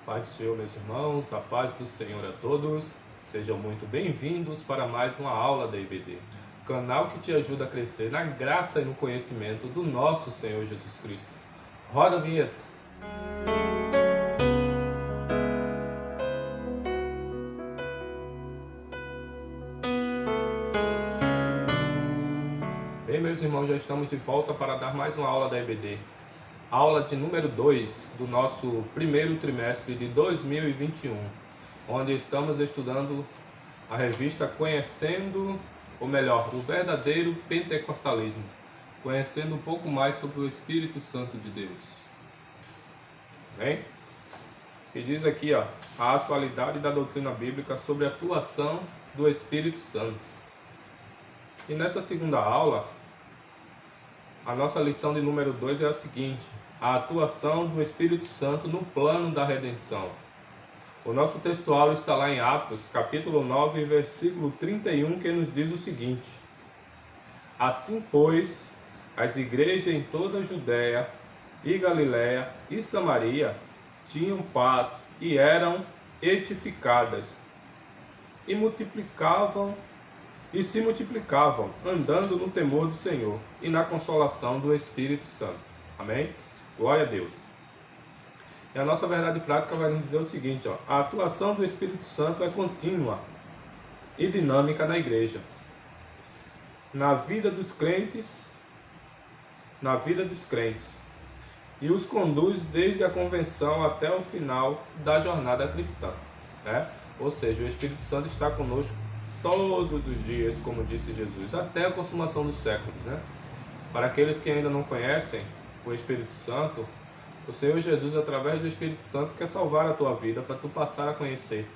Pai do Senhor, meus irmãos, a paz do Senhor a todos. Sejam muito bem-vindos para mais uma aula da IBD, canal que te ajuda a crescer na graça e no conhecimento do nosso Senhor Jesus Cristo. Roda a vinheta. Bem, meus irmãos, já estamos de volta para dar mais uma aula da IBD. Aula de número 2 do nosso primeiro trimestre de 2021, onde estamos estudando a revista Conhecendo, ou melhor, o verdadeiro pentecostalismo, conhecendo um pouco mais sobre o Espírito Santo de Deus. Bem? E diz aqui, a atualidade da doutrina bíblica sobre a atuação do Espírito Santo. E nessa segunda aula, a nossa lição de número 2 é a seguinte: a atuação do Espírito Santo no plano da redenção. O nosso textual está lá em Atos, capítulo 9, versículo 31, que nos diz o seguinte: assim, pois, as igrejas em toda a Judéia e Galiléia e Samaria tinham paz e eram edificadas e se multiplicavam, andando no temor do Senhor e na consolação do Espírito Santo. Amém? Glória a Deus. E a nossa verdade prática vai nos dizer o seguinte: a atuação do Espírito Santo é contínua e dinâmica na igreja, na vida dos crentes, e os conduz desde a convenção até o final da jornada cristã, né? Ou seja, o Espírito Santo está conosco todos os dias, como disse Jesus, até a consumação dos séculos, né? Para aqueles que ainda não conhecem o Espírito Santo, o Senhor Jesus, através do Espírito Santo, quer salvar a tua vida para tu passar a conhecer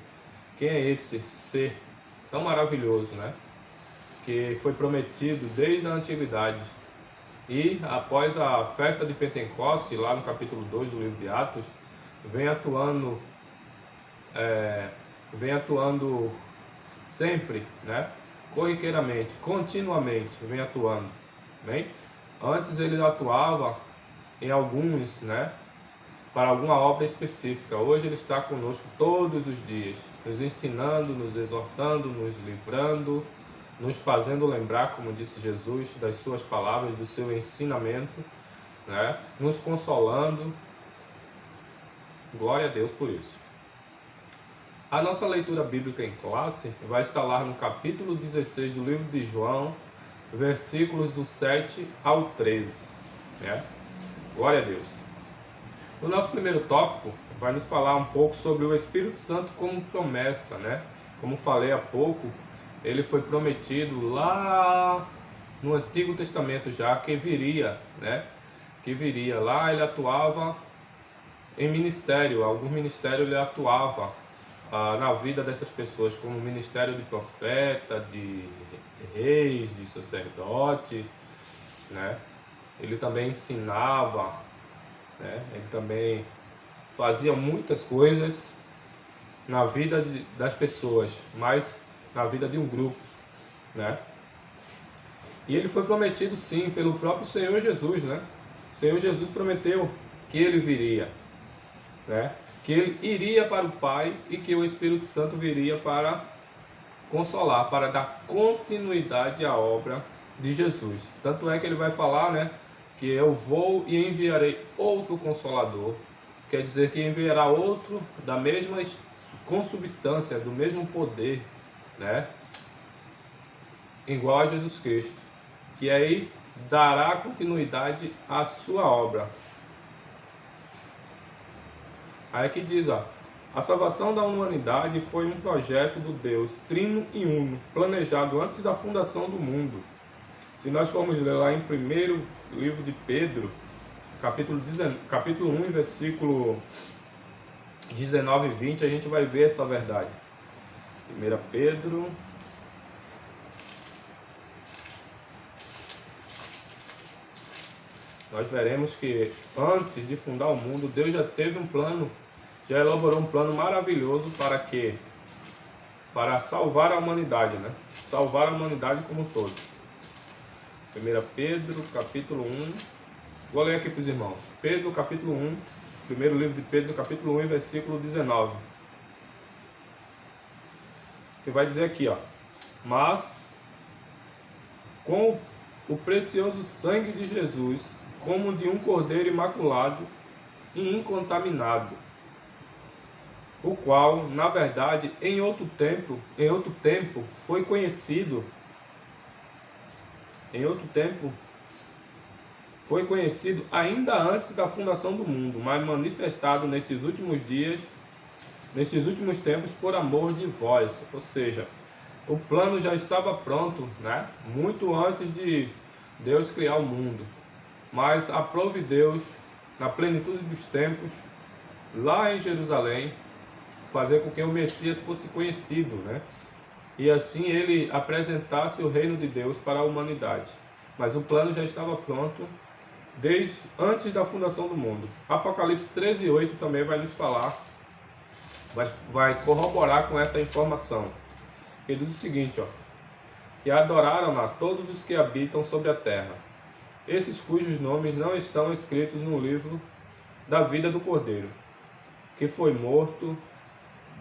quem é esse ser tão maravilhoso, né? Que foi prometido desde a antiguidade. E após a festa de Pentecostes, lá no capítulo 2 do livro de Atos, vem atuando sempre, né? Corriqueiramente, continuamente, vem atuando. Bem? Antes ele atuava em alguns, né? Para alguma obra específica. Hoje ele está conosco todos os dias, nos ensinando, nos exortando, nos livrando, nos fazendo lembrar, como disse Jesus, das suas palavras, do seu ensinamento, né? Nos consolando. Glória a Deus por isso. A nossa leitura bíblica em classe vai estar lá no capítulo 16 do livro de João, versículos do 7 ao 13. Né? Glória a Deus. O nosso primeiro tópico vai nos falar um pouco sobre o Espírito Santo como promessa, né? Como falei há pouco, ele foi prometido lá no Antigo Testamento já, que viria, né? Que viria. Lá ele atuava em ministério, alguns ministérios ele atuava na vida dessas pessoas, como ministério de profeta, de reis, de sacerdote, né? Ele também ensinava, né? Ele também fazia muitas coisas na vida das pessoas, mas na vida de um grupo, né? E ele foi prometido sim pelo próprio Senhor Jesus, né? O Senhor Jesus prometeu que ele viria, né? Que ele iria para o Pai e que o Espírito Santo viria para consolar, para dar continuidade à obra de Jesus. Tanto é que ele vai falar, né, que eu vou e enviarei outro Consolador, quer dizer que enviará outro da mesma consubstância, do mesmo poder, né, igual a Jesus Cristo, que aí dará continuidade à sua obra. Aí que diz, a salvação da humanidade foi um projeto do Deus Trino e Uno, planejado antes da fundação do mundo. Se nós formos ler lá em primeiro livro de Pedro, capítulo 1, versículo 19 e 20, a gente vai ver esta verdade. 1 Pedro... Nós veremos que antes de fundar o mundo, Deus já teve um plano, já elaborou um plano maravilhoso para quê? Para salvar a humanidade, né? Salvar a humanidade como um todo. 1 Pedro, capítulo 1. Vou ler aqui para os irmãos. Pedro, capítulo 1, Primeiro livro de Pedro, capítulo 1, versículo 19. Que vai dizer aqui, ó: mas com o precioso sangue de Jesus, como de um cordeiro imaculado e incontaminado, o qual, na verdade, em outro tempo foi conhecido, ainda antes da fundação do mundo, mas manifestado nestes últimos dias, nestes últimos tempos, por amor de vós. Ou seja, o plano já estava pronto, né? Muito antes de Deus criar o mundo. Mas aprove Deus, na plenitude dos tempos, lá em Jerusalém, fazer com que o Messias fosse conhecido, né? E assim ele apresentasse o reino de Deus para a humanidade. Mas o plano já estava pronto desde antes da fundação do mundo. Apocalipse 13:8 também vai nos falar, vai corroborar com essa informação. Ele diz o seguinte, ó: e adoraram-na todos os que habitam sobre a terra, esses cujos nomes não estão escritos no livro da vida do Cordeiro, que foi morto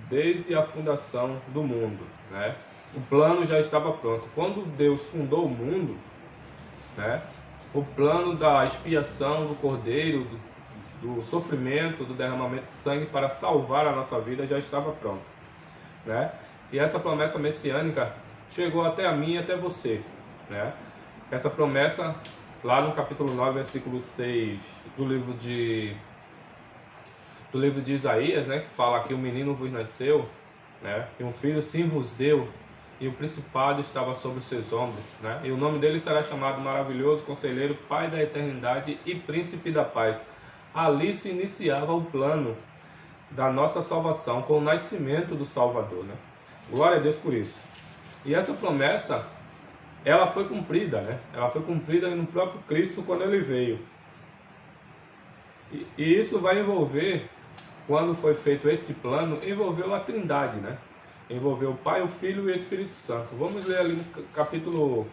desde a fundação do mundo, né? O plano já estava pronto. Quando Deus fundou o mundo, né? O plano da expiação do Cordeiro, do sofrimento, do derramamento de sangue para salvar a nossa vida já estava pronto, né? E essa promessa messiânica chegou até a mim e até você, né? Essa promessa, lá no capítulo 9, versículo 6 do livro de Isaías, né? Que fala que um menino vos nasceu, né? E um filho sim vos deu, e o principado estava sobre os seus ombros, né? E o nome dele será chamado Maravilhoso, Conselheiro, Pai da Eternidade e Príncipe da Paz. Ali se iniciava o plano da nossa salvação com o nascimento do Salvador, né? Glória a Deus por isso. E essa promessa, ela foi cumprida, né? Ela foi cumprida no próprio Cristo quando ele veio. E isso vai envolver, quando foi feito este plano, envolveu a Trindade, né? Envolveu o Pai, o Filho e o Espírito Santo. Vamos ler ali no capítulo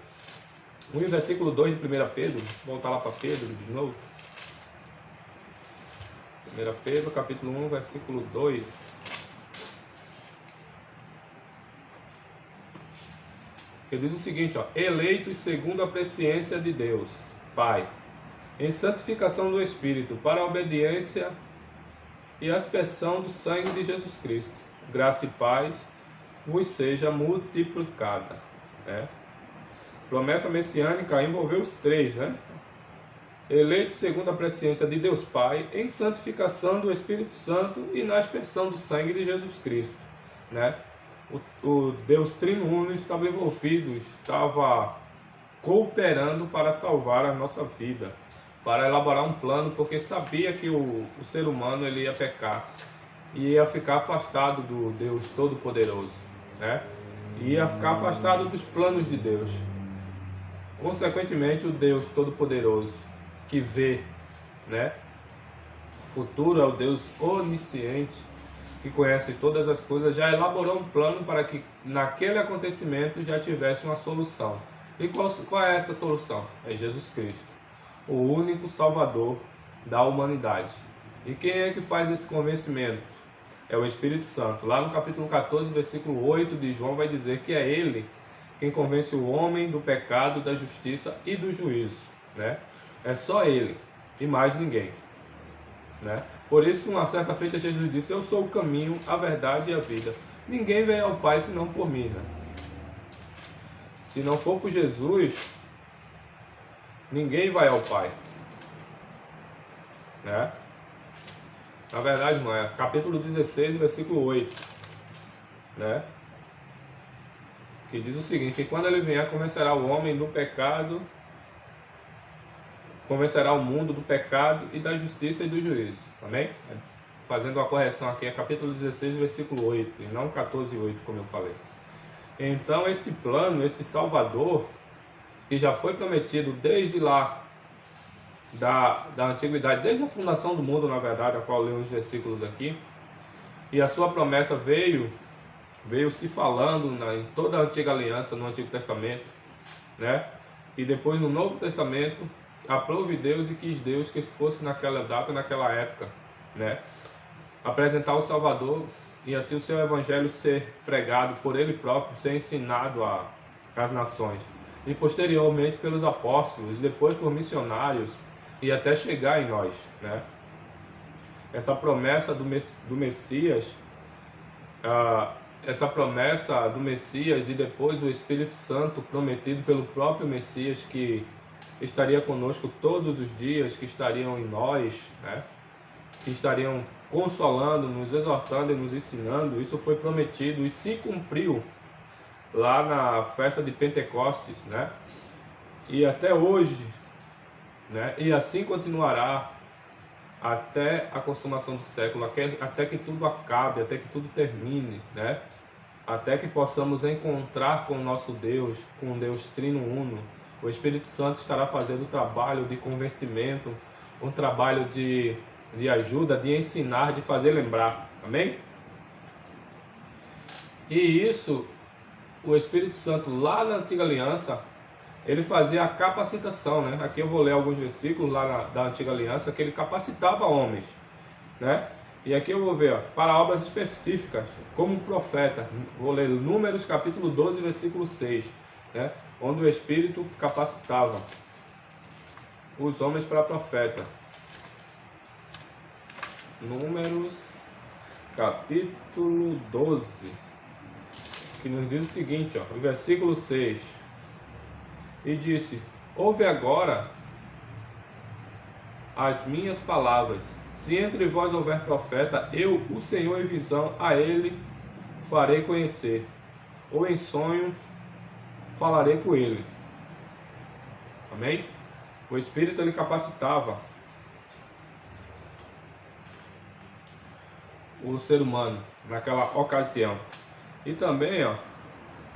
1, versículo 2 de 1 Pedro. Voltar lá para Pedro de novo. 1 Pedro, capítulo 1, versículo 2. Que diz o seguinte, ó: eleitos segundo a presciência de Deus, Pai, em santificação do Espírito, para a obediência e aspersão do sangue de Jesus Cristo. Graça e paz vos seja multiplicada, né? Promessa messiânica envolveu os três, né? Eleitos segundo a presciência de Deus Pai, em santificação do Espírito Santo e na aspersão do sangue de Jesus Cristo, né? O Deus Triuno estava envolvido, estava cooperando para salvar a nossa vida, para elaborar um plano, porque sabia que o ser humano ele ia pecar e ia ficar afastado do Deus Todo-Poderoso, né? Ia ficar afastado dos planos de Deus. Consequentemente, o Deus Todo-Poderoso, que vê, né, o futuro, é o Deus onisciente, que conhece todas as coisas, já elaborou um plano para que naquele acontecimento já tivesse uma solução. E qual é essa solução? É Jesus Cristo, o único Salvador da humanidade. E quem é que faz esse convencimento? É o Espírito Santo. Lá no capítulo 14, versículo 8 de João, vai dizer que é Ele quem convence o homem do pecado, da justiça e do juízo, né? É só Ele e mais ninguém, né? Por isso, uma certa feita, Jesus disse: eu sou o caminho, a verdade e a vida. Ninguém vem ao Pai senão por mim, né? Se não for por Jesus, ninguém vai ao Pai, né? Na verdade, não é? Capítulo 16, versículo 8, né? Que diz o seguinte: que quando ele vier, convencerá o homem do pecado, convencerá o mundo do pecado e da justiça e do juízo. Amém? Fazendo a correção aqui, é capítulo 16, versículo 8, e não 14, 8, como eu falei. Então, este plano, este Salvador, que já foi prometido desde lá, da antiguidade, desde a fundação do mundo, na verdade, a qual eu leio os versículos aqui, e a sua promessa veio se falando em toda a antiga aliança, no Antigo Testamento, né? E depois no Novo Testamento, aprove Deus e quis Deus que fosse naquela data, naquela época, né? Apresentar o Salvador e assim o seu evangelho ser pregado por ele próprio, ser ensinado às nações. E posteriormente pelos apóstolos, depois por missionários e até chegar em nós, né? Essa promessa do Messias, essa promessa do Messias e depois o Espírito Santo prometido pelo próprio Messias, que estaria conosco todos os dias, que estariam em nós, né? Que estariam consolando, nos exortando e nos ensinando. Isso foi prometido e se cumpriu lá na festa de Pentecostes, né? E até hoje, né? E assim continuará até a consumação do século, até que tudo acabe, até que tudo termine, né? Até que possamos encontrar com o nosso Deus, com o Deus Trino Uno. O Espírito Santo estará fazendo o trabalho de convencimento, um trabalho de ajuda, de ensinar, de fazer lembrar. Amém? E isso, o Espírito Santo lá na Antiga Aliança, ele fazia a capacitação, né? Aqui eu vou ler alguns versículos lá da Antiga Aliança, que ele capacitava homens, né? E aqui eu vou ver, ó, para obras específicas, como um profeta. Vou ler Números capítulo 12, versículo 6, né? Onde o Espírito capacitava os homens para profeta. Números capítulo 12, que nos diz o seguinte, ó, o versículo 6. E disse: ouve agora as minhas palavras. Se entre vós houver profeta, eu, o Senhor, em visão, a ele farei conhecer, ou em sonhos falarei com ele. Amém? O Espírito, ele capacitava o ser humano naquela ocasião. E também, ó,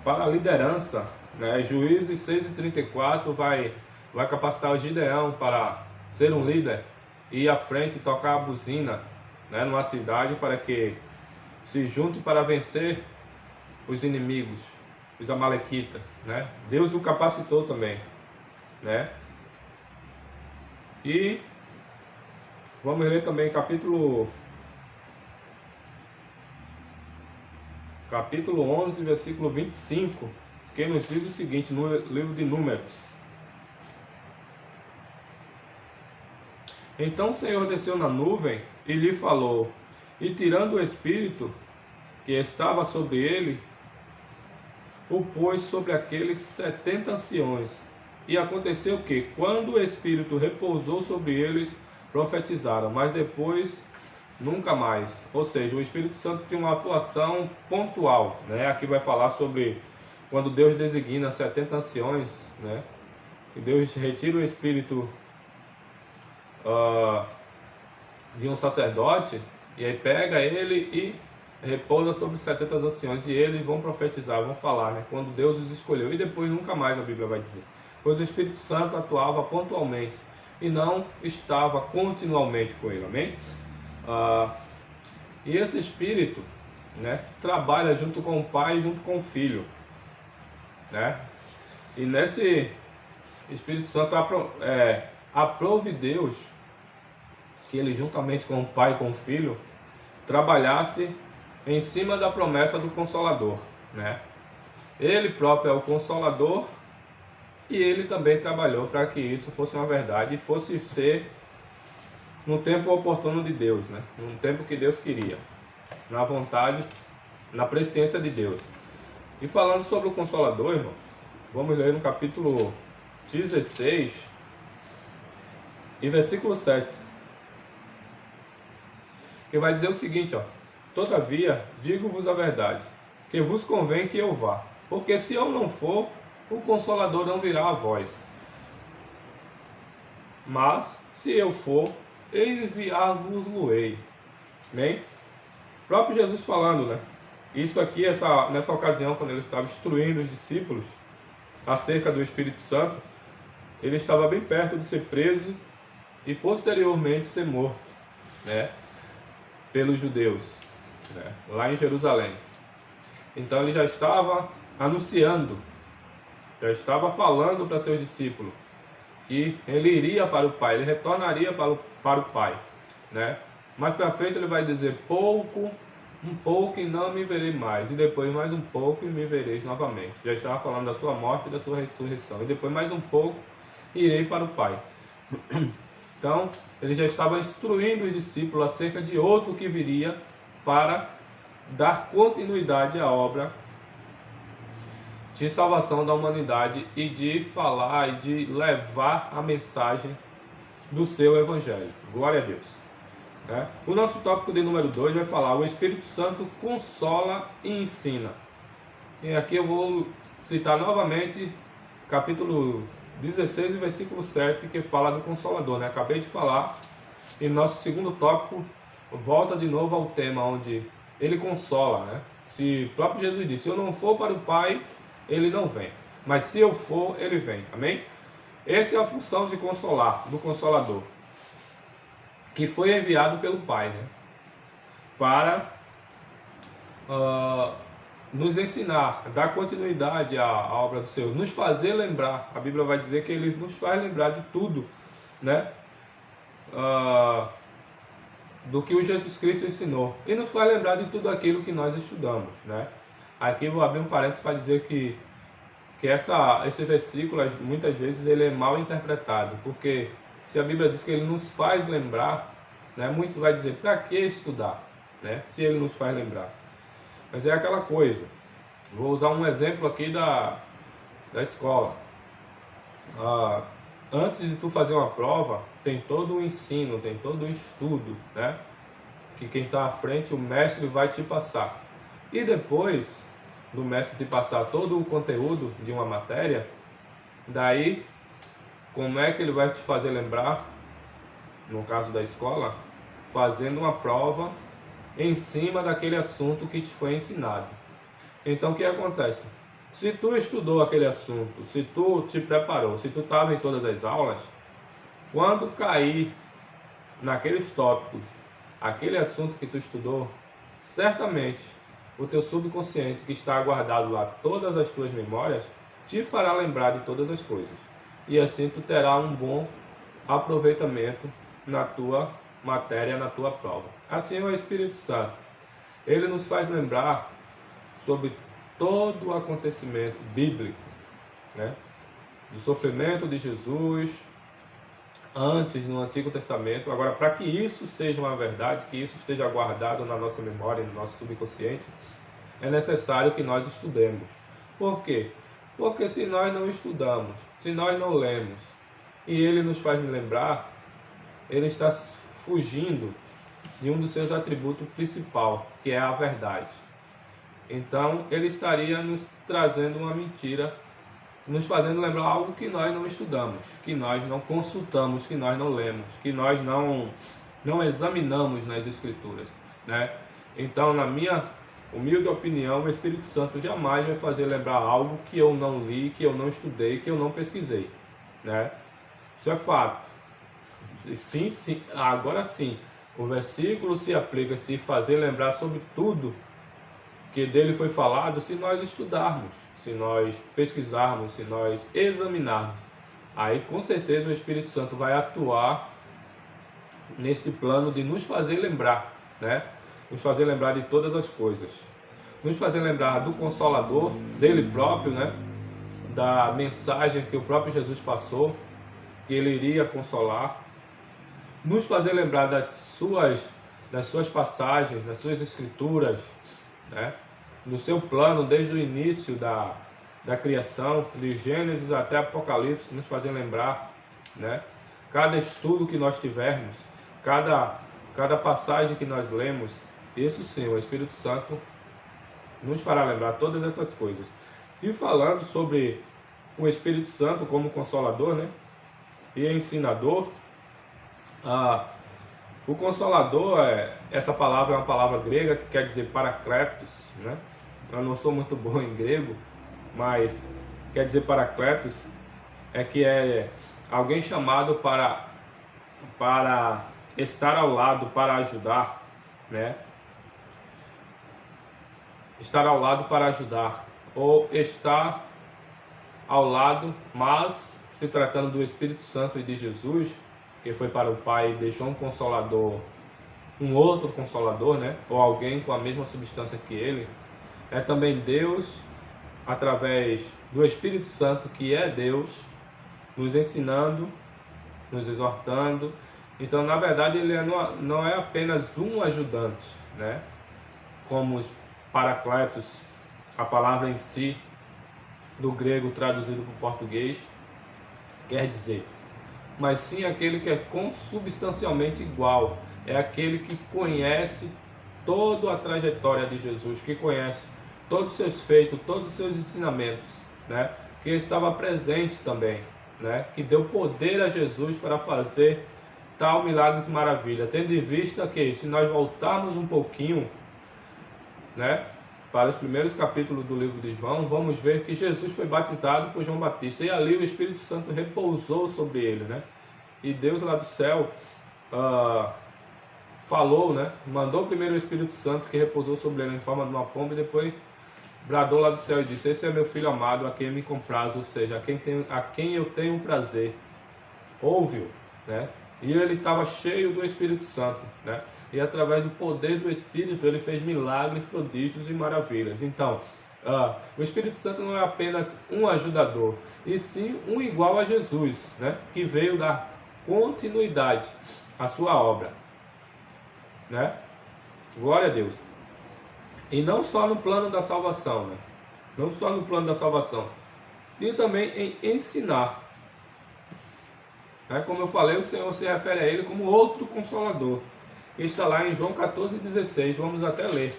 para a liderança, né? Juízes 6:34 vai capacitar o Gideão para ser um líder e ir à frente e tocar a buzina, né, numa cidade, para que se junte para vencer os inimigos, os amalequitas, né? Deus o capacitou também, né? E vamos ler também capítulo 11, versículo 25, que nos diz o seguinte, no livro de Números: então o Senhor desceu na nuvem e lhe falou, e tirando o Espírito que estava sobre ele, o pôs sobre aqueles 70 anciões. E aconteceu que, quando o Espírito repousou sobre eles, profetizaram, mas depois nunca mais. Ou seja, o Espírito Santo tem uma atuação pontual, né? Aqui vai falar sobre quando Deus designa 70 anciões, né? E Deus retira o Espírito de um sacerdote, e aí pega ele e repousa sobre os 70 anciões, e eles vão profetizar, vão falar, né? Quando Deus os escolheu, e depois nunca mais, a Bíblia vai dizer. Pois o Espírito Santo atuava pontualmente e não estava continuamente com ele, amém? E esse Espírito, né, trabalha junto com o Pai e junto com o Filho, né? E nesse Espírito Santo aprove Deus que ele, juntamente com o Pai e com o Filho, trabalhasse em cima da promessa do Consolador, né? Ele próprio é o Consolador, e ele também trabalhou para que isso fosse uma verdade e fosse ser no tempo oportuno de Deus, né? No tempo que Deus queria, na vontade, na presciência de Deus. E falando sobre o Consolador, irmãos, vamos ler no capítulo 16 e versículo 7, que vai dizer o seguinte, ó: todavia, digo-vos a verdade, que vos convém que eu vá, porque se eu não for, o Consolador não virá a vós. Mas, se eu for, enviar-vos-lo-ei. Amém? O próprio Jesus falando, né? Isso aqui, nessa ocasião, quando ele estava instruindo os discípulos acerca do Espírito Santo, ele estava bem perto de ser preso e posteriormente ser morto, né, pelos judeus, né, lá em Jerusalém. Então ele já estava anunciando, já estava falando para seus discípulos que ele iria para o Pai, ele retornaria para o Pai, né? Mais para frente ele vai dizer um pouco e não me verei mais, e depois mais um pouco e me vereis novamente. Já estava falando da sua morte e da sua ressurreição, e depois mais um pouco e irei para o Pai. Então, ele já estava instruindo os discípulos acerca de outro que viria para dar continuidade à obra de salvação da humanidade e de falar e de levar a mensagem do seu evangelho. Glória a Deus. O nosso tópico de número 2 vai falar: o Espírito Santo consola e ensina. E aqui eu vou citar novamente capítulo 16, versículo 7, que fala do Consolador. Acabei de falar. E nosso segundo tópico volta de novo ao tema onde ele consola. Se o próprio Jesus disse: se eu não for para o Pai, ele não vem. Mas se eu for, ele vem. Amém? Essa é a função de consolar, do Consolador, que foi enviado pelo Pai, para nos ensinar, dar continuidade à obra do Senhor, nos fazer lembrar. A Bíblia vai dizer que ele nos faz lembrar de tudo, do que o Jesus Cristo ensinou, e nos faz lembrar de tudo aquilo que nós estudamos. Aqui eu vou abrir um parênteses para dizer que esse versículo, muitas vezes, ele é mal interpretado, porque se a Bíblia diz que ele nos faz lembrar, muitos vai dizer: para que estudar, se ele nos faz lembrar? Mas é aquela coisa. Vou usar um exemplo aqui da escola. Antes de tu fazer uma prova, tem todo o ensino, tem todo o estudo, que quem está à frente, o mestre, vai te passar. E depois do mestre te passar todo o conteúdo de uma matéria, daí, como é que ele vai te fazer lembrar, no caso da escola, fazendo uma prova em cima daquele assunto que te foi ensinado. Então o que acontece? Se tu estudou aquele assunto, se tu te preparou, se tu estava em todas as aulas, quando cair naqueles tópicos, aquele assunto que tu estudou, certamente o teu subconsciente, que está guardado lá, todas as tuas memórias, te fará lembrar de todas as coisas. E assim tu terá um bom aproveitamento na tua matéria, na tua prova. Assim é o Espírito Santo. Ele nos faz lembrar sobre todo o acontecimento bíblico, do sofrimento de Jesus antes, no Antigo Testamento. Agora, para que isso seja uma verdade, que isso esteja guardado na nossa memória, no nosso subconsciente, é necessário que nós estudemos. Por quê? Porque se nós não estudamos, se nós não lemos, e ele nos faz lembrar, ele está fugindo de um dos seus atributos principal, que é a verdade. Então, ele estaria nos trazendo uma mentira, nos fazendo lembrar algo que nós não estudamos, que nós não consultamos, que nós não lemos, que nós não examinamos nas Escrituras. Então, na minha humilde opinião, o Espírito Santo jamais vai fazer lembrar algo que eu não li, que eu não estudei, que eu não pesquisei. Isso é fato. Sim, agora sim, o versículo se aplica se fazer lembrar sobre tudo que dele foi falado, se nós estudarmos, se nós pesquisarmos, se nós examinarmos. Aí com certeza o Espírito Santo vai atuar neste plano de nos fazer lembrar, nos fazer lembrar de todas as coisas, nos fazer lembrar do Consolador, dele próprio, da mensagem que o próprio Jesus passou, que ele iria consolar, nos fazer lembrar das suas passagens, das suas escrituras, do seu plano desde o início da criação, de Gênesis até Apocalipse, nos fazer lembrar, cada estudo que nós tivermos, cada passagem que nós lemos, isso sim, o Espírito Santo nos fará lembrar todas essas coisas. E falando sobre o Espírito Santo como Consolador, e ensinador, o Consolador, essa palavra é uma palavra grega que quer dizer Paracletos, Eu não sou muito bom em grego, mas quer dizer Paracletos, que é alguém chamado para estar ao lado, para ajudar, Estar ao lado para ajudar, ou estar ao lado, mas se tratando do Espírito Santo e de Jesus, que foi para o Pai e deixou um Consolador um outro Consolador, né? Ou alguém com a mesma substância que ele. É também Deus, através do Espírito Santo, que é Deus, nos ensinando, nos exortando. Então, na verdade, ele não é apenas um ajudante, né? Como os paracletos, a palavra em si, do grego traduzido para o português, quer dizer, mas sim aquele que é consubstancialmente igual, é aquele que conhece toda a trajetória de Jesus, que conhece todos os seus feitos, todos os seus ensinamentos, né? Que estava presente também, né? Que deu poder a Jesus para fazer tal milagres e maravilha, tendo em vista que, se nós voltarmos um pouquinho, né, para os primeiros capítulos do livro de João, vamos ver que Jesus foi batizado por João Batista, e ali o Espírito Santo repousou sobre ele, né? E Deus lá do céu falou, né? Mandou primeiro o Espírito Santo, que repousou sobre ele em forma de uma pomba, e depois bradou lá do céu e disse: esse é meu filho amado, a quem me compraz, ou seja, a quem eu tenho prazer. Ouve-o, né? E ele estava cheio do Espírito Santo, né? E através do poder do Espírito ele fez milagres, prodígios e maravilhas. Então, o Espírito Santo não é apenas um ajudador, e sim um igual a Jesus, né? Que veio dar continuidade à sua obra, né? Glória a Deus. E não só no plano da salvação, né? Não só no plano da salvação, e também em ensinar. Como eu falei, o Senhor se refere a ele como outro Consolador, que está lá em João 14,16, vamos até ler.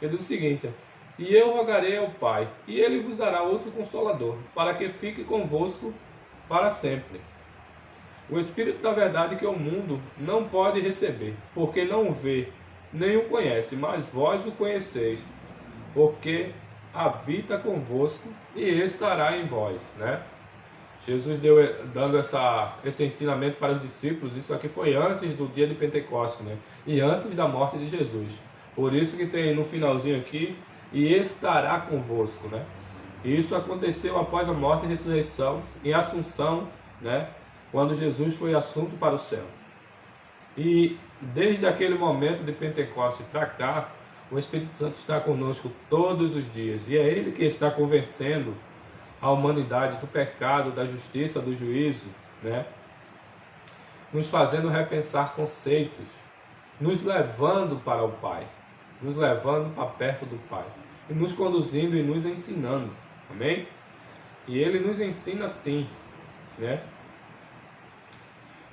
Ele diz o seguinte: e eu rogarei ao Pai, e ele vos dará outro Consolador, para que fique convosco para sempre. O Espírito da verdade, que o mundo não pode receber, porque não o vê, nem o conhece, mas vós o conheceis, porque habita convosco e estará em vós, né? Jesus dando esse ensinamento para os discípulos. Isso aqui foi antes do dia de Pentecostes, né? E antes da morte de Jesus. Por isso que tem no finalzinho aqui: e estará convosco, né? E isso aconteceu após a morte e ressurreição, em Assunção, né? Quando Jesus foi assunto para o céu. E desde aquele momento de Pentecostes para cá, o Espírito Santo está conosco todos os dias. E é Ele que está convencendo a humanidade do pecado, da justiça, do juízo, né? Nos fazendo repensar conceitos, nos levando para o Pai, nos levando para perto do Pai, e nos conduzindo e nos ensinando, amém? E Ele nos ensina sim, né?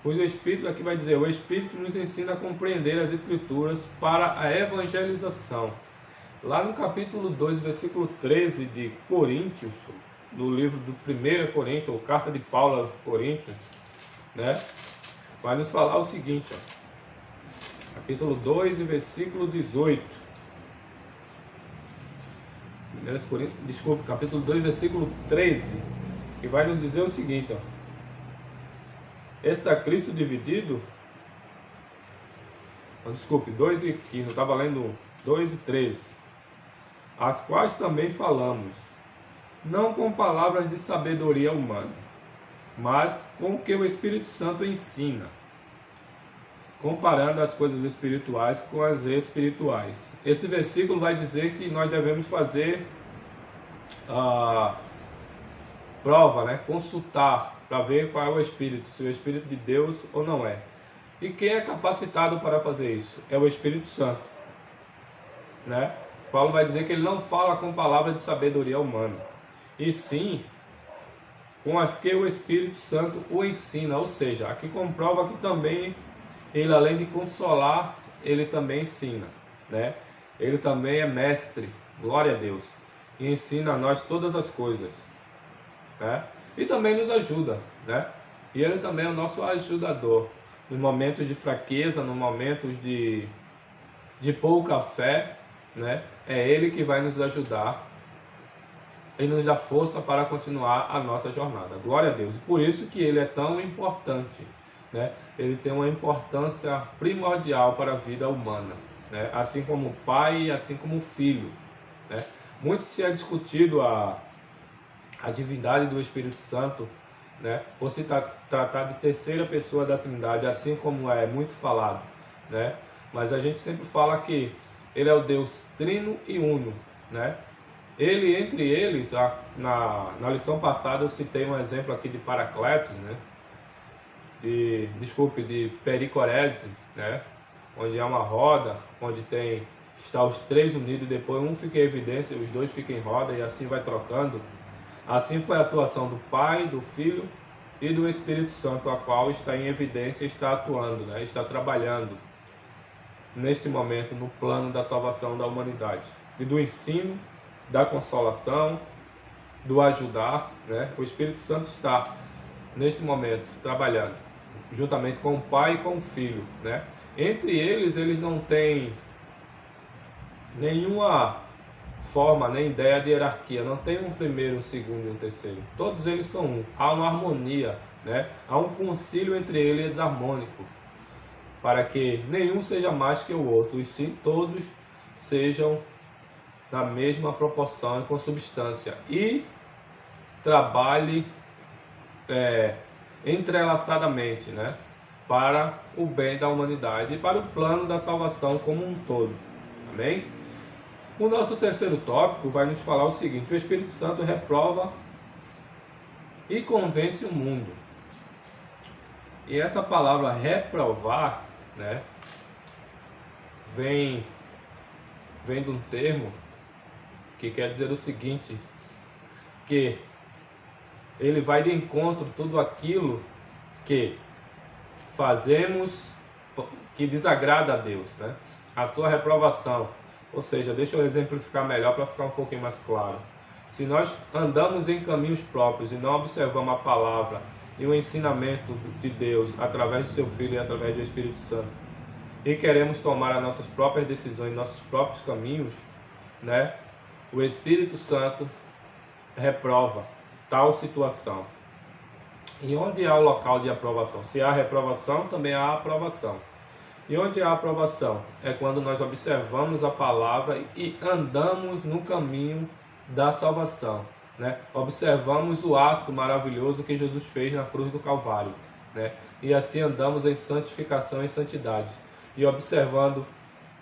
O Espírito aqui vai dizer: o Espírito nos ensina a compreender as Escrituras para a evangelização. Lá no capítulo 2, versículo 13 de Coríntios, no livro do 1 Coríntios, ou carta de Paulo aos Coríntios, né? Vai nos falar o seguinte, capítulo 2, versículo 18. Capítulo 2, versículo 13, que vai nos dizer o seguinte, está Cristo dividido? 2 e 15, eu estava lendo 2 e 13. As quais também falamos, não com palavras de sabedoria humana, mas com o que o Espírito Santo ensina, comparando as coisas espirituais com as espirituais. Esse versículo vai dizer que nós devemos fazer a prova, né? Consultar para ver qual é o Espírito, se é o Espírito de Deus ou não é. E quem é capacitado para fazer isso? É o Espírito Santo, né? Paulo vai dizer que ele não fala com palavras de sabedoria humana, e sim com as que o Espírito Santo o ensina. Ou seja, aqui comprova que também ele, além de consolar, ele também ensina, né? Ele também é mestre, glória a Deus, e ensina a nós todas as coisas, né? E também nos ajuda, né? E ele também é o nosso ajudador nos momentos de fraqueza, nos momentos de pouca fé, né? É ele que vai nos ajudar e nos dá força para continuar a nossa jornada. Glória a Deus. Por isso que ele é tão importante, né? Ele tem uma importância primordial para a vida humana, né? Assim como o pai, assim como o filho, né? Muito se é discutido a divindade do Espírito Santo, né? Ou se tratar de terceira pessoa da Trindade, assim como é muito falado. né? Mas a gente sempre fala que ele é o Deus trino e uno, né? Ele, entre eles, na lição passada eu citei um exemplo aqui de Paracletos, né? De pericorese, né? Onde é uma roda, onde está os três unidos e depois um fica em evidência e os dois ficam em roda e assim vai trocando. Assim foi a atuação do Pai, do Filho e do Espírito Santo, a qual está em evidência e está atuando, né? Está trabalhando neste momento no plano da salvação da humanidade e do ensino, da consolação, do ajudar, né? O Espírito Santo está neste momento trabalhando juntamente com o Pai e com o Filho, né? Entre eles não têm nenhuma forma, nem ideia de hierarquia, não tem um primeiro, um segundo e um terceiro. Todos eles são um. Há uma harmonia, né? Há um concílio entre eles harmônico, para que nenhum seja mais que o outro, e sim todos sejam na mesma proporção e consubstância, e trabalhe entrelaçadamente, né? Para o bem da humanidade e para o plano da salvação como um todo. Amém? O nosso terceiro tópico vai nos falar o seguinte: o Espírito Santo reprova e convence o mundo. E essa palavra reprovar, né, vem de um termo que quer dizer o seguinte, que ele vai de encontro a tudo aquilo que fazemos que desagrada a Deus, né? A sua reprovação. Ou seja, deixa eu exemplificar melhor para ficar um pouquinho mais claro. Se nós andamos em caminhos próprios e não observamos a palavra e o ensinamento de Deus através do seu Filho e através do Espírito Santo, e queremos tomar as nossas próprias decisões, nossos próprios caminhos, né? O Espírito Santo reprova tal situação. E onde há o local de aprovação? Se há reprovação, também há aprovação. E onde há aprovação? É quando nós observamos a palavra e andamos no caminho da salvação, né? Observamos o ato maravilhoso que Jesus fez na cruz do Calvário, né? E assim andamos em santificação e santidade, e observando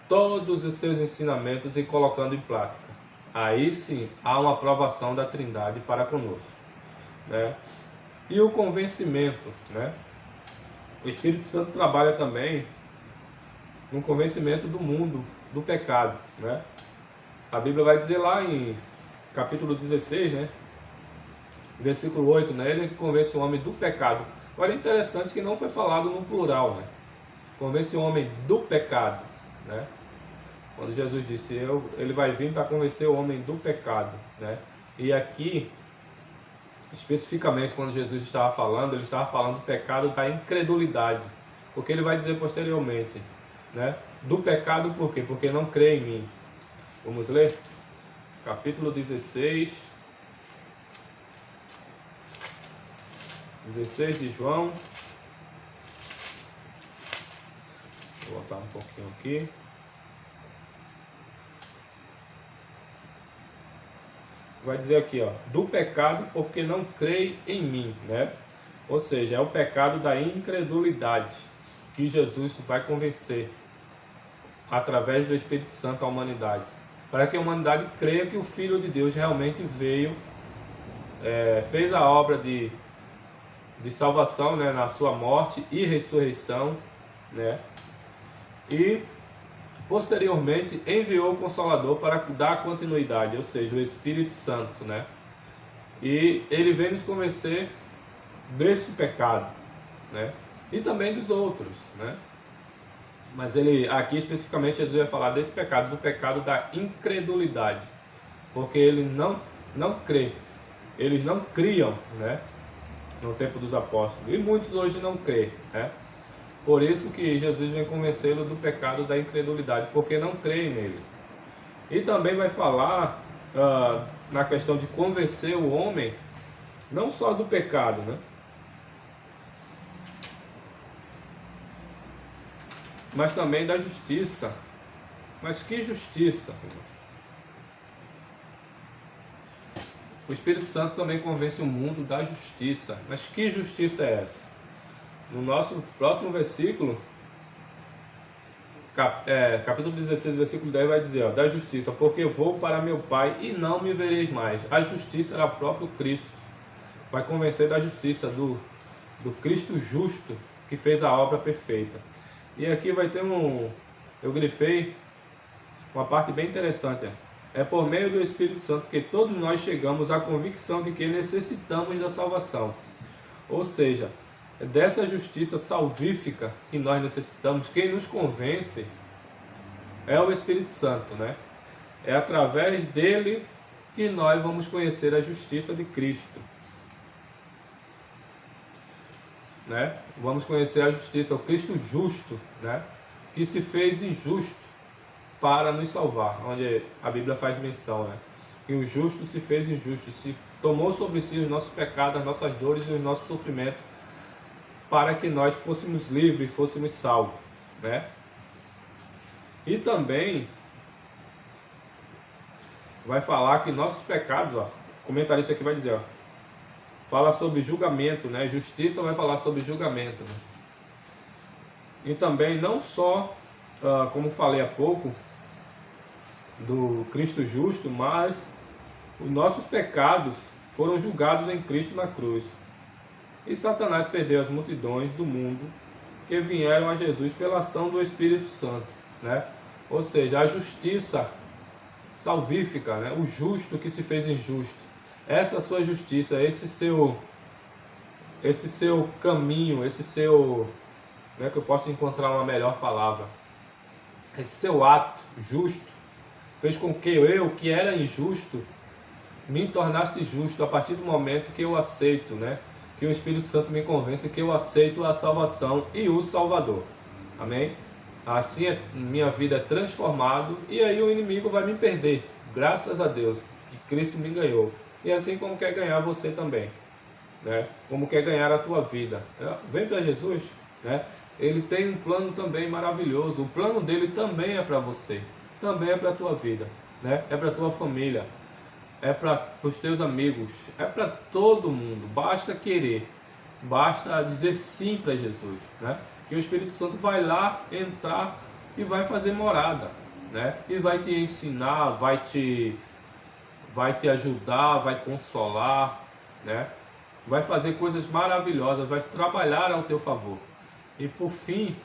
todos os seus ensinamentos e colocando em prática. Aí sim há uma aprovação da Trindade para conosco, né? E o convencimento, né? O Espírito Santo trabalha também no convencimento do mundo do pecado, né? A Bíblia vai dizer lá em capítulo 16, né? Versículo 8, né? Ele que convence o homem do pecado. Agora é interessante que não foi falado no plural, né? Convence o homem do pecado, né? Quando Jesus disse, ele vai vir para convencer o homem do pecado, né? E aqui, especificamente quando Jesus estava falando, ele estava falando do pecado da incredulidade, porque ele vai dizer posteriormente, né? Do pecado por quê? Porque não crê em mim. Vamos ler? Capítulo 16 de João. Vou voltar um pouquinho aqui. Vai dizer aqui, ó, do pecado porque não crê em mim, né? Ou seja, é o pecado da incredulidade que Jesus vai convencer através do Espírito Santo à humanidade, para que a humanidade creia que o Filho de Deus realmente veio, fez a obra de salvação, né, na sua morte e ressurreição, né? E posteriormente enviou o Consolador para dar continuidade, ou seja, o Espírito Santo, né? E ele vem nos convencer desse pecado, né? E também dos outros, né? Mas ele aqui especificamente Jesus vai falar desse pecado, do pecado da incredulidade, porque ele não crê, eles não criam, né? No tempo dos apóstolos, e muitos hoje não crê, né? Por isso que Jesus vem convencê-lo do pecado da incredulidade, porque não creem nele. E também vai falar na questão de convencer o homem, não só do pecado, né? Mas também da justiça. Mas que justiça? O Espírito Santo também convence o mundo da justiça. Mas que justiça é essa? No nosso próximo versículo, capítulo 16, versículo 10 vai dizer, ó, da justiça, porque vou para meu Pai e não me vereis mais. A justiça era o próprio Cristo. Vai convencer da justiça do Cristo justo, que fez a obra perfeita. E aqui vai ter eu grifei uma parte bem interessante. É por meio do Espírito Santo que todos nós chegamos à convicção de que necessitamos da salvação. Ou seja, dessa justiça salvífica que nós necessitamos, quem nos convence é o Espírito Santo, né? É através dele que nós vamos conhecer a justiça de Cristo, né? Vamos conhecer a justiça, o Cristo justo, né? Que se fez injusto para nos salvar, onde a Bíblia faz menção, né? Que o justo se fez injusto, se tomou sobre si os nossos pecados, as nossas dores e os nossos sofrimentos, para que nós fôssemos livres, fôssemos salvos, né? E também vai falar que nossos pecados, ó, o comentarista aqui vai dizer, ó, fala sobre julgamento, né? Justiça vai falar sobre julgamento, né? E também não só, como falei há pouco, do Cristo justo, mas os nossos pecados foram julgados em Cristo na cruz. E Satanás perdeu as multidões do mundo que vieram a Jesus pela ação do Espírito Santo, né? Ou seja, a justiça salvífica, né? O justo que se fez injusto. Essa sua justiça, esse seu caminho, esse seu, como é que eu posso encontrar uma melhor palavra? Esse seu ato justo fez com que eu, que era injusto, me tornasse justo a partir do momento que eu aceito, né? Que o Espírito Santo me convence que eu aceito a salvação e o Salvador. Amém? Assim minha vida é transformada e aí o inimigo vai me perder. Graças a Deus que Cristo me ganhou. E assim como quer ganhar você também, né? Como quer ganhar a tua vida. Vem para Jesus, né? Ele tem um plano também maravilhoso. O plano dele também é para você. Também é para a tua vida, né? É para a tua família. É para os teus amigos, é para todo mundo. Basta querer, basta dizer sim para Jesus, né? Que o Espírito Santo vai lá entrar e vai fazer morada, né? E vai te ensinar, vai te ajudar, vai consolar, né? Vai fazer coisas maravilhosas, vai trabalhar ao teu favor. E por fim,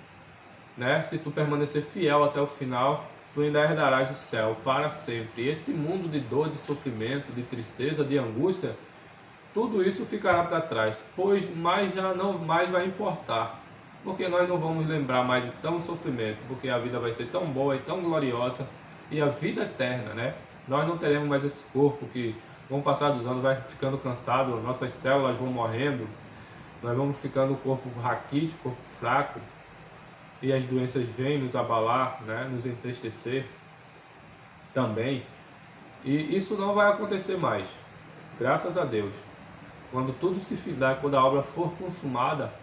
né? Se tu permanecer fiel até o final, tu ainda herdarás o céu para sempre. E este mundo de dor, de sofrimento, de tristeza, de angústia, tudo isso ficará para trás, pois mais já não mais vai importar, porque nós não vamos lembrar mais de tão sofrimento, porque a vida vai ser tão boa e tão gloriosa, e a vida eterna, né? Nós não teremos mais esse corpo que, com o passar dos anos, vai ficando cansado, nossas células vão morrendo, nós vamos ficando o corpo raquítico, corpo fraco, e as doenças vêm nos abalar, né, nos entristecer também. E isso não vai acontecer mais, graças a Deus. Quando tudo se findar, quando a obra for consumada,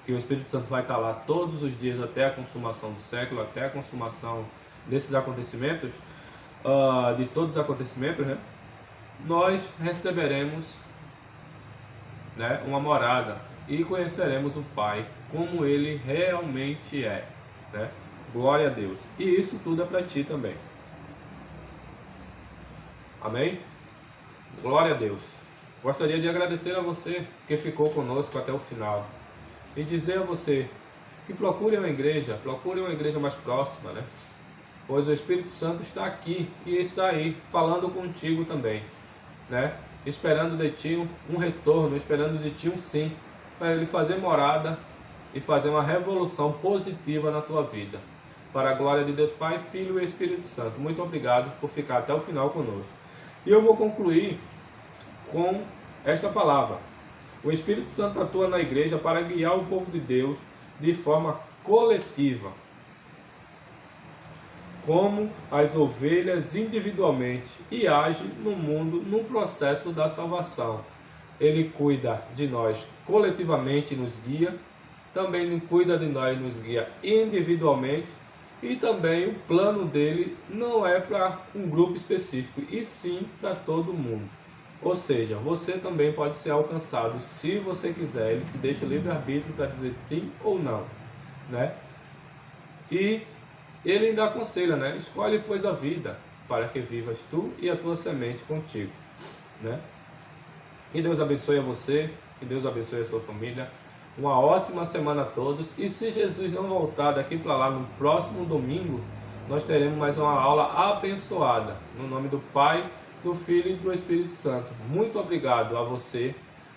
que o Espírito Santo vai estar lá todos os dias até a consumação do século, até a consumação desses acontecimentos, de todos os acontecimentos, né, nós receberemos, né, uma morada e conheceremos o Pai como Ele realmente é, né? Glória a Deus. E isso tudo é para ti também. Amém? Glória a Deus. Gostaria de agradecer a você que ficou conosco até o final e dizer a você que procure uma igreja mais próxima, né? Pois o Espírito Santo está aqui e está aí falando contigo também, né? Esperando de ti um retorno, esperando de ti um sim, para Ele fazer morada e fazer uma revolução positiva na tua vida. Para a glória de Deus Pai, Filho e Espírito Santo. Muito obrigado por ficar até o final conosco. E eu vou concluir com esta palavra. O Espírito Santo atua na igreja para guiar o povo de Deus de forma coletiva, como as ovelhas individualmente, e age no mundo no processo da salvação. Ele cuida de nós coletivamente, nos guia, também ele cuida de nós, nos guia individualmente, e também o plano dele não é para um grupo específico, e sim para todo mundo. Ou seja, você também pode ser alcançado se você quiser. Ele te deixa livre-arbítrio para dizer sim ou não, né? E ele ainda aconselha, né? Escolhe, pois, a vida, para que vivas tu e a tua semente contigo, né? Que Deus abençoe a você, que Deus abençoe a sua família. Uma ótima semana a todos. E se Jesus não voltar daqui para lá no próximo domingo, nós teremos mais uma aula abençoada. No nome do Pai, do Filho e do Espírito Santo. Muito obrigado a você,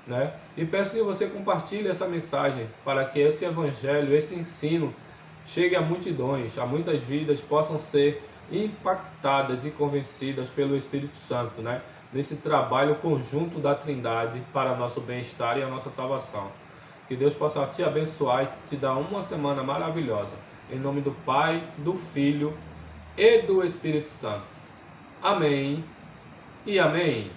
né? E peço que você compartilhe essa mensagem para que esse evangelho, esse ensino chegue a multidões, a muitas vidas possam ser impactadas e convencidas pelo Espírito Santo, né? Nesse trabalho conjunto da Trindade para nosso bem-estar e a nossa salvação. Que Deus possa te abençoar e te dar uma semana maravilhosa. Em nome do Pai, do Filho e do Espírito Santo. Amém e amém.